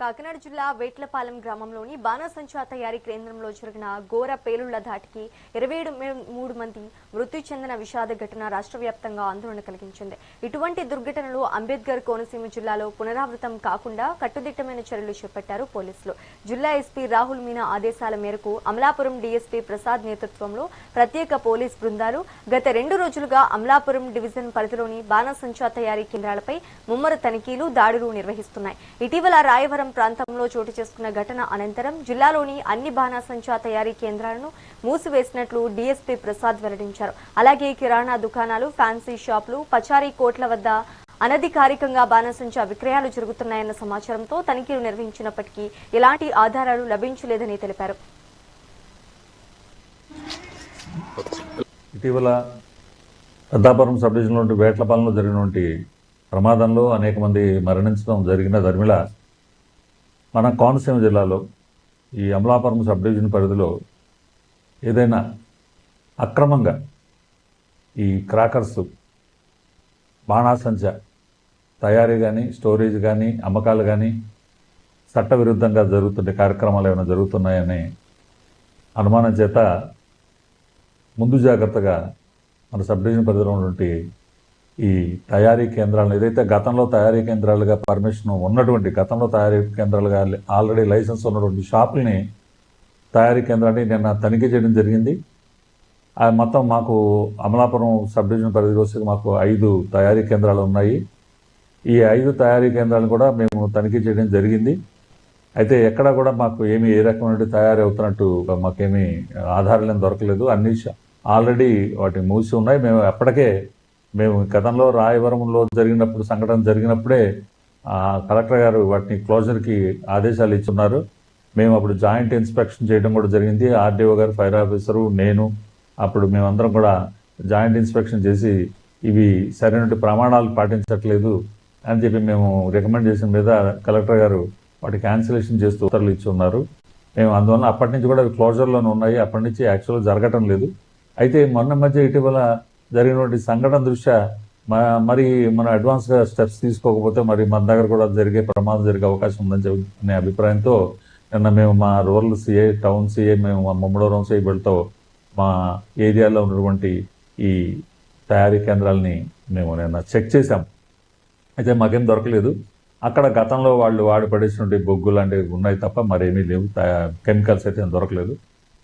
కాకినాడ జిల్లా వేట్లపాలెం గ్రామంలోని బాణసంచా తయారీ కేంద్రంలో జరిగిన ఘోర పేలుళ్ల ధాటికి 23 మంది మృతి చెందిన విషాద ఘటన రాష్ట్ర వ్యాప్తంగా ఆందోళన కలిగించింది. ఇటువంటి దుర్ఘటనలు అంబేద్కర్ కోనసీమ జిల్లాలో పునరావృతం కాకుండా కట్టుదిట్టమైన చర్యలు చేపట్టారు పోలీసులు. జిల్లా ఎస్పీ రాహుల్ మీనా ఆదేశాల మేరకు అమలాపురం డీఎస్పీ ప్రసాద్ నేతృత్వంలో ప్రత్యేక పోలీస్ బృందాలు గత 2 రోజులుగా అమలాపురం డివిజన్ పరిధిలోని బాణసంచా తయారీ కేంద్రాలపై ముమ్మర తనిఖీలు, దాడులు నిర్వహిస్తున్నాయి. ఇటీవల రాయవరం ప్రాంతంలో చోటు చేసుకున్న ఘటన అనంతరం జిల్లాలోని అన్ని బాణసంచా తయారీ కేంద్రాలను మూసివేసినట్లు డీఎస్పీ ప్రసాద్ వెల్లడించారు. అలాగే కిరాణా దుకాణాలు, ఫ్యాన్సీ షాపులు, పచారీ కోట్ల వద్ద అనధికారికంగా బాణసంచా విక్రయాలు జరుగుతున్నాయన్న సమాచారంతో తనిఖీలు నిర్వహించినప్పటికీ ఎలాంటి ఆధారాలు లభించలేదని తెలిపారు. ఇటీవల పెద్దాపురం సబ్ డివిజన్లోని వేట్లపాలెంలో జరిగినటువంటి ప్రమాదంలో అనేక మంది మరణించడం జరిగిన దర్మిళ మన కోనసీమ జిల్లాలో ఈ అమలాపురం సబ్ డివిజన్ పరిధిలో ఏదైనా అక్రమంగా ఈ క్రాకర్స్, బాణాసంచా తయారీ కానీ, స్టోరేజ్ కానీ, అమ్మకాలు కానీ చట్టవిరుద్ధంగా జరుగుతుండే కార్యక్రమాలు ఏమైనా జరుగుతున్నాయనే అనుమానం చేత ముందు జాగ్రత్తగా మన సబ్ డివిజన్ పరిధిలో ఉన్నటువంటి ఈ తయారీ కేంద్రాలను, ఏదైతే గతంలో తయారీ కేంద్రాలుగా పర్మిషన్ ఉన్నటువంటి, గతంలో తయారీ కేంద్రాలుగా ఆల్రెడీ లైసెన్స్ ఉన్నటువంటి షాపుల్ని, తయారీ కేంద్రాన్ని నిన్న తనిఖీ చేయడం జరిగింది. మొత్తం మాకు అమలాపురం సబ్ డివిజన్ పరిధిలో వస్తే మాకు 5 తయారీ కేంద్రాలు ఉన్నాయి. ఈ 5 తయారీ కేంద్రాలను కూడా మేము తనిఖీ చేయడం జరిగింది. అయితే ఎక్కడ కూడా మాకు ఏమి ఏ రకమైన తయారీ అవుతున్నట్టు మాకేమీ ఆధారాలు దొరకలేదు. అన్ని ఆల్రెడీ వాటిని మూసి ఉన్నాయి. మేము గతంలో రాయవరంలో సంఘటన జరిగినప్పుడే కలెక్టర్ గారు వాటిని క్లోజర్కి ఆదేశాలు ఇచ్చున్నారు. మేము అప్పుడు జాయింట్ ఇన్స్పెక్షన్ చేయడం కూడా జరిగింది. ఆర్డీఓ గారు, ఫైర్ ఆఫీసరు, నేను అప్పుడు మేమందరం కూడా జాయింట్ ఇన్స్పెక్షన్ చేసి ఇవి సరైన ప్రమాణాలు పాటించట్లేదు అని చెప్పి మేము రికమెండ్ చేసిన మీద కలెక్టర్ గారు వాటి క్యాన్సిలేషన్ చేస్తూ ఉత్తర్వులు ఇచ్చి ఉన్నారు. మేము అందువల్ల అప్పటి నుంచి కూడా అవి క్లోజర్లోనే ఉన్నాయి. అప్పటి నుంచి యాక్చువల్గా జరగటం లేదు. అయితే మొన్న మధ్య ఇటీవల జరిగినటువంటి సంఘటన దృష్ట్యా మరి మన అడ్వాన్స్గా స్టెప్స్ తీసుకోకపోతే మరి మన దగ్గర కూడా ప్రమాదం జరిగే అవకాశం ఉందని అనే అభిప్రాయంతో నిన్న మేము మా రూరల్ సిఐ, టౌన్ సిఐ, మేము మా ముమ్మడవరం సిఐ బిడ్డతో మా ఏరియాలో ఉన్నటువంటి ఈ తయారీ కేంద్రాలని మేము నిన్న చెక్ చేశాం. అయితే మాకేం దొరకలేదు. అక్కడ గతంలో వాళ్ళు వాడి పడేసినటువంటి బొగ్గు లాంటివి ఉన్నాయి తప్ప మరేమీ లేవు. కెమికల్స్ అయితే దొరకలేదు.